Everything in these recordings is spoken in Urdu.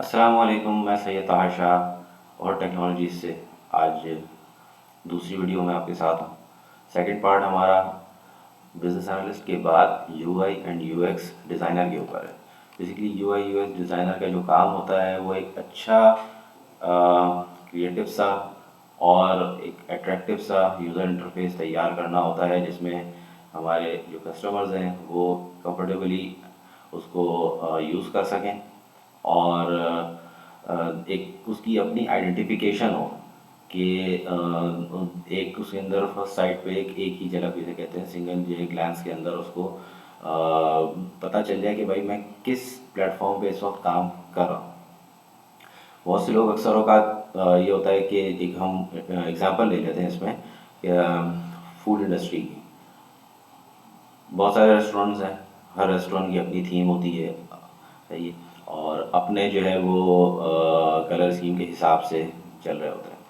السلام علیکم، میں سید طاہر شاہ اور ٹیکنالوجیز سے آج دوسری ویڈیو میں آپ کے ساتھ ہوں۔ سیکنڈ پارٹ ہمارا بزنس انالسٹ کے بعد you I and you x designer کے اوپر ہے۔ Basically you I you x designer کا جو کام ہوتا ہے وہ ایک اچھا کریٹو سا اور ایک اٹریکٹیو سا یوزر انٹرفیس تیار کرنا ہوتا ہے، جس میں ہمارے جو کسٹمرز ہیں وہ کمفرٹیبلی اس کو یوز کر سکیں اور ایک اس کی اپنی آئیڈینٹیفیکیشن ہو کہ ایک اس کے اندر فرسٹ سائٹ پہ ایک ہی جگہ پہ جسے کہتے ہیں سنگل جو گلانس کے اندر اس کو پتہ چل جائے کہ بھائی میں کس پلیٹ فارم پہ اس وقت کام کر رہا ہوں۔ بہت سے لوگ اکثر اوقات یہ ہوتا ہے کہ ایک ہم اگزامپل لے لیتے ہیں اس میں کہ فوڈ انڈسٹری کی بہت سارے ریسٹورینٹس ہیں، ہر ریسٹورینٹ کی اپنی تھیم ہوتی ہے، صحیح ہے، اور اپنے جو ہے وہ کلر اسکیم کے حساب سے چل رہے ہوتے ہیں۔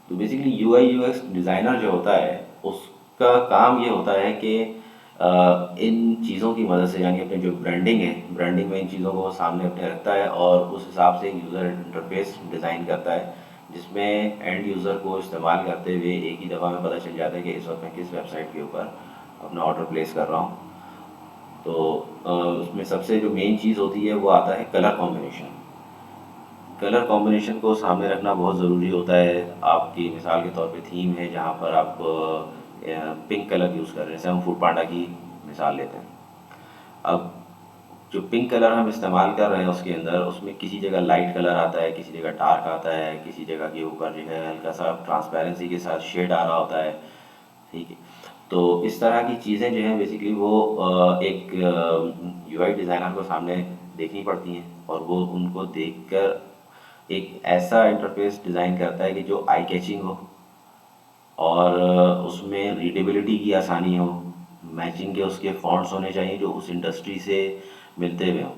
تو basically you I you x designer جو ہوتا ہے اس کا کام یہ ہوتا ہے کہ ان چیزوں کی مدد سے، یعنی اپنے جو برانڈنگ ہے، برانڈنگ میں ان چیزوں کو سامنے اپنے رکھتا ہے اور اس حساب سے یوزر انٹرفیس ڈیزائن کرتا ہے، جس میں اینڈ یوزر کو استعمال کرتے ہوئے ایک ہی دفعہ میں پتہ چل جاتا ہے کہ اس وقت میں کس ویب سائٹ کے اوپر اپنا آرڈر پلیس کر رہا ہوں۔ تو اس میں سب سے جو مین چیز ہوتی ہے وہ آتا ہے کلر کمبینیشن۔ کلر کمبینیشن کو سامنے رکھنا بہت ضروری ہوتا ہے۔ آپ کی مثال کے طور پہ تھیم ہے جہاں پر آپ پنک کلر یوز کر رہے ہیں، جیسے ہم فوڈ پانڈا کی مثال لیتے ہیں۔ اب جو پنک کلر ہم استعمال کر رہے ہیں اس کے اندر، اس میں کسی جگہ لائٹ کلر آتا ہے، کسی جگہ ڈارک آتا ہے، کسی جگہ کے اوپر جو ہے ہلکا سا ٹرانسپیرنسی کے ساتھ شیڈ آ رہا ہوتا ہے، ٹھیک ہے۔ تو اس طرح کی چیزیں جو ہیں بیسیکلی وہ ایک یو آئی ڈیزائنر کو سامنے دیکھنی پڑتی ہیں، اور وہ ان کو دیکھ کر ایک ایسا انٹرفیس ڈیزائن کرتا ہے کہ جو آئی کیچنگ ہو اور اس میں ریڈیبلٹی کی آسانی ہو، میچنگ کے اس کے فونٹس ہونے چاہیے جو اس انڈسٹری سے ملتے ہوئے ہوں۔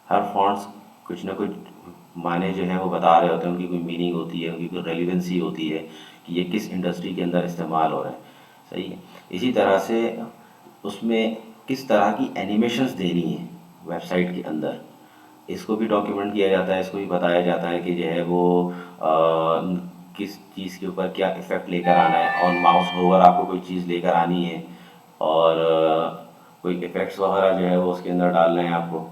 ہر فونٹس کچھ نہ کچھ معنی جو ہے وہ بتا رہے ہوتے ہیں، ان کی کوئی میننگ ہوتی ہے، ان کی کوئی ریلیونسی ہوتی ہے کہ یہ کس انڈسٹری کے اندر استعمال ہو رہے ہیں، صحیح ہے۔ اسی طرح سے اس میں کس طرح کی اینیمیشنز دینی ہیں ویب سائٹ کے اندر، اس کو بھی ڈاکیومنٹ کیا جاتا ہے، اس کو بھی بتایا جاتا ہے کہ جو ہے وہ کس چیز کے اوپر کیا افیکٹ لے کر آنا ہے، آن ماؤس ہوور آپ کو کوئی چیز لے کر آنی ہے اور کوئی افیکٹس وغیرہ جو ہے وہ اس کے اندر ڈالنا ہے آپ کو۔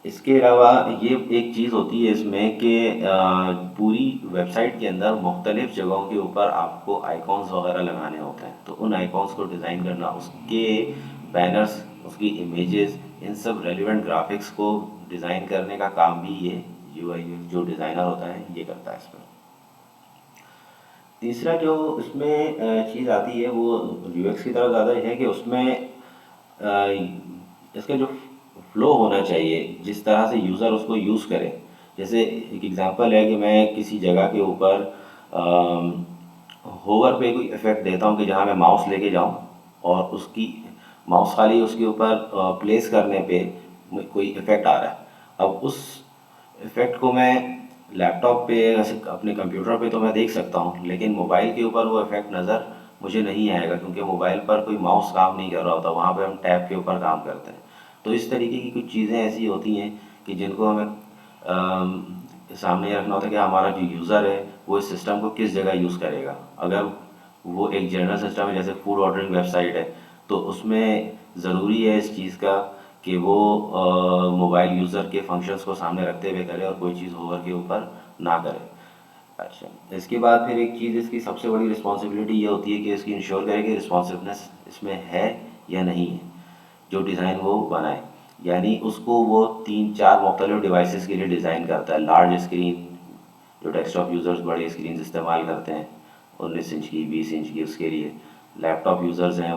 اس کے علاوہ یہ ایک چیز ہوتی ہے اس میں کہ پوری ویب سائٹ کے اندر مختلف جگہوں کے اوپر آپ کو آئیکونس وغیرہ لگانے ہوتے ہیں، تو ان آئیکونس کو ڈیزائن کرنا، اس کے بینرز، اس کی امیجز، ان سب ریلیونٹ گرافکس کو ڈیزائن کرنے کا کام بھی یہ یو آئی جو ڈیزائنر ہوتا ہے یہ کرتا ہے اس میں۔ تیسرا جو اس میں چیز آتی ہے وہ یو ایکس کی طرف زیادہ ہے کہ اس میں اس کا جو فلو ہونا چاہیے، جس طرح سے یوزر اس کو یوز کرے۔ جیسے ایک ایگزامپل ہے کہ میں کسی جگہ کے اوپر ہوور پہ کوئی افیکٹ دیتا ہوں کہ جہاں میں ماؤس لے کے جاؤں اور اس کی ماؤس خالی اس کے اوپر پلیس کرنے پہ کوئی افیکٹ آ رہا ہے۔ اب اس افیکٹ کو میں لیپ ٹاپ پہ اپنے کمپیوٹر پہ تو میں دیکھ سکتا ہوں، لیکن موبائل کے اوپر وہ افیکٹ نظر مجھے نہیں آئے گا، کیونکہ موبائل پر کوئی ماؤس کام نہیں کر رہا ہوتا، وہاں پہ ہم ٹیب کے اوپر کام کرتے ہیں۔ تو اس طریقے کی کچھ چیزیں ایسی ہوتی ہیں کہ جن کو ہمیں سامنے یہ رکھنا ہوتا ہے کہ ہمارا جو یوزر ہے وہ اس سسٹم کو کس جگہ یوز کرے گا۔ اگر وہ ایک جنرل سسٹم ہے جیسے فوڈ آرڈرنگ ویب سائٹ ہے، تو اس میں ضروری ہے اس چیز کا کہ وہ موبائل یوزر کے فنکشنز کو سامنے رکھتے ہوئے کرے اور کوئی چیز ہوور کے اوپر نہ کرے۔ اچھا، اس کے بعد پھر ایک چیز اس کی سب سے بڑی رسپانسبلٹی یہ ہوتی ہے کہ اس کی انشور کرے کہ رسپانسونیس اس میں ہے یا نہیں ہے، جو ڈیزائن وہ بنائے۔ یعنی اس کو وہ 3-4 مختلف ڈیوائسز کے لیے ڈیزائن کرتا ہے۔ لارج اسکرین، جو ڈیسک ٹاپ یوزرز بڑے اسکرینز استعمال کرتے ہیں، 19 انچ کی، 20 انچ کی، اس کے لیے لیپ ٹاپ یوزرز ہیں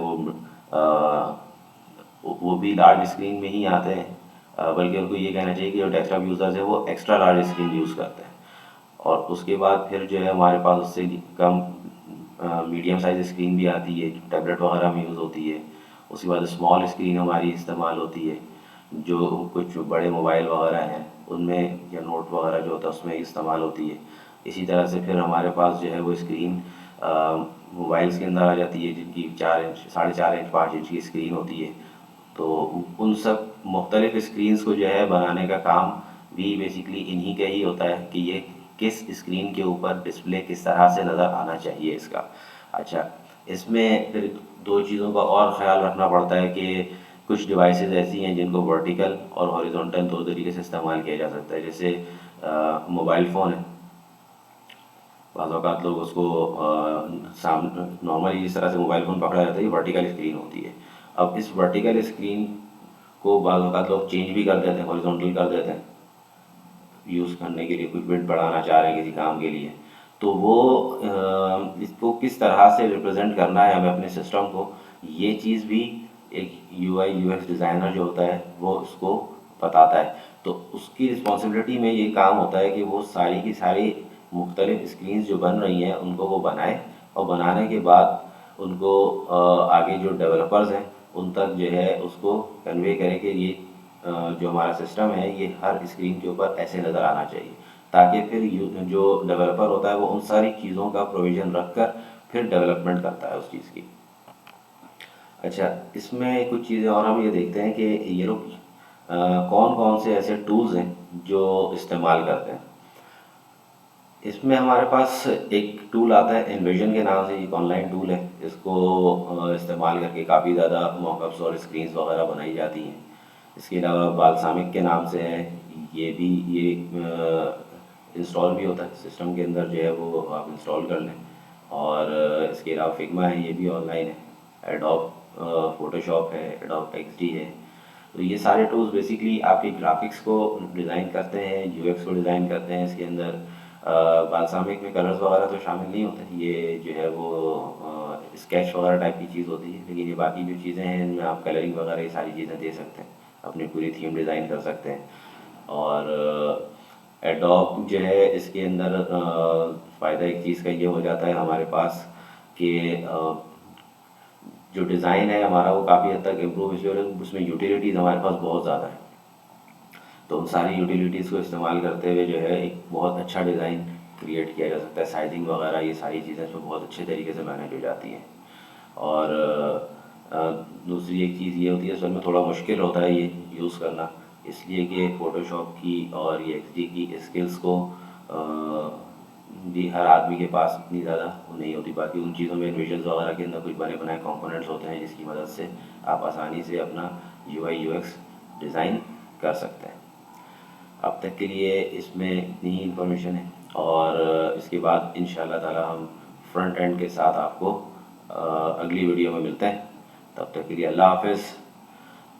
وہ بھی لارج اسکرین میں ہی آتے ہیں، بلکہ ان کو یہ کہنا چاہیے کہ جو ڈیسک ٹاپ یوزرز ہیں وہ ایکسٹرا لارج اسکرین یوز کرتے ہیں۔ اور اس کے بعد پھر جو ہے ہمارے پاس اس سے کم میڈیم سائز اسکرین بھی آتی ہے، ٹیبلٹ وغیرہ میں یوز ہوتی ہے۔ اس کے بعد اسمال اسکرین ہماری استعمال ہوتی ہے، جو کچھ بڑے موبائل وغیرہ ہیں ان میں، یا نوٹ وغیرہ جو ہوتا ہے اس میں استعمال ہوتی ہے۔ اسی طرح سے پھر ہمارے پاس جو ہے وہ اسکرین موبائلس کے اندر آ جاتی ہے، جن کی 4 انچ، 4.5 انچ، 5 انچ کی اسکرین ہوتی ہے۔ تو ان سب مختلف اسکرینز کو جو ہے بنانے کا کام بھی بیسکلی انہی کا ہی ہوتا ہے کہ یہ کس اسکرین کے اوپر ڈسپلے کس طرح سے نظر آنا چاہیے اس کا. اچھا، اس میں پھر دو چیزوں کا اور خیال رکھنا پڑتا ہے کہ کچھ ڈیوائسیز ایسی ہیں جن کو ورٹیکل اور ہاریزونٹل دو طریقے سے استعمال کیا جا سکتا ہے. جیسے موبائل فون ہے، بعض اوقات لوگ اس کو نارملی جس طرح سے موبائل فون پکڑا جاتا ہے یہ ورٹیکل اسکرین ہوتی ہے. اب اس ورٹیکل اسکرین کو بعض اوقات لوگ چینج بھی کر دیتے ہیں، ہاریزونٹل کر دیتے ہیں یوز کرنے کے لیے، کچھ بٹ بڑھانا چاہ رہے ہیں کسی کام کے لیے. تو وہ اس کو کس طرح سے ریپرزینٹ کرنا ہے ہمیں اپنے سسٹم کو، یہ چیز بھی ایک you I you x designer جو ہوتا ہے وہ اس کو بتاتا ہے. تو اس کی رسپانسبلٹی میں یہ کام ہوتا ہے کہ وہ ساری کی ساری مختلف اسکرینز جو بن رہی ہیں ان کو وہ بنائے، اور بنانے کے بعد ان کو آگے جو ڈیولپرز ہیں ان تک جو ہے اس کو کنوے کرے کہ یہ جو ہمارا سسٹم ہے یہ ہر اسکرین کے اوپر ایسے نظر آنا چاہیے، تاکہ پھر جو ڈیولپر ہوتا ہے وہ ان ساری چیزوں کا پروویژن رکھ کر پھر ڈیولپمنٹ کرتا ہے اس چیز کی. اچھا، اس میں کچھ چیزیں اور ہم یہ دیکھتے ہیں کہ یہ لوگ کون کون سے ایسے ٹولز ہیں جو استعمال کرتے ہیں. اس میں ہمارے پاس ایک ٹول آتا ہے انویژن کے نام سے، ایک آن لائن ٹول ہے. اس کو استعمال کر کے کافی زیادہ موک اپس اور اسکرینز وغیرہ بنائی جاتی ہیں. اس کے علاوہ بالسامک کے نام سے ہے، یہ انسٹال بھی ہوتا ہے سسٹم کے اندر، جو ہے وہ آپ انسٹال کر لیں. اور اس کے علاوہ فگما ہے، یہ بھی آن لائن ہے. ایڈوب فوٹو شاپ ہے، ایڈوب ایکس ڈی ہے. تو یہ سارے ٹولز بیسکلی آپ کی گرافکس کو ڈیزائن کرتے ہیں، یو ایکس کو ڈیزائن کرتے ہیں. اس کے اندر بالسامک میں کلرز وغیرہ تو شامل نہیں ہوتے، یہ جو ہے وہ اسکیچ وغیرہ ٹائپ کی چیز ہوتی ہے. لیکن یہ باقی جو چیزیں ہیں ان میں آپ کلرنگ وغیرہ یہ ساری چیزیں دے سکتے ہیں، اپنی پوری تھیم ڈیزائن کر سکتے ہیں. اور ایڈوب جو ہے اس کے اندر فائدہ ایک چیز کا یہ ہو جاتا ہے ہمارے پاس کہ جو ڈیزائن ہے ہمارا وہ کافی حد تک امپروو اس میں یوٹیلیٹیز ہمارے پاس بہت زیادہ ہیں. تو ان ساری یوٹیلیٹیز کو استعمال کرتے ہوئے جو ہے ایک بہت اچھا ڈیزائن کریٹ کیا جا سکتا ہے. سائزنگ وغیرہ یہ ساری چیزیں اس میں بہت اچھے طریقے سے مینیج ہو جاتی ہیں. اور دوسری ایک چیز یہ ہوتی ہے، اس میں تھوڑا مشکل ہوتا ہے یہ یوز کرنا، اس لیے کہ فوٹو شاپ کی اور یہ ایکس ڈی کی اسکلس کو بھی ہر آدمی کے پاس اتنی زیادہ نہیں ہوتی. باقی ان چیزوں میں انویژنز وغیرہ کے اندر کچھ بنے بنائے کمپوننٹس ہوتے ہیں جس کی مدد سے آپ آسانی سے اپنا you I you x design کر سکتے ہیں. اب تک کے لیے اس میں اتنی ہی انفارمیشن ہے، اور اس کے بعد ان شاء اللہ تعالیٰ ہم فرنٹ اینڈ کے ساتھ آپ کو اگلی ویڈیو میں ملتے ہیں. تب تک کے لیے اللہ حافظ.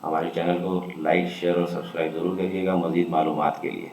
ہمارے چینل کو لائک، شیئر اور سبسکرائب ضرور کریے گا مزید معلومات کے لیے.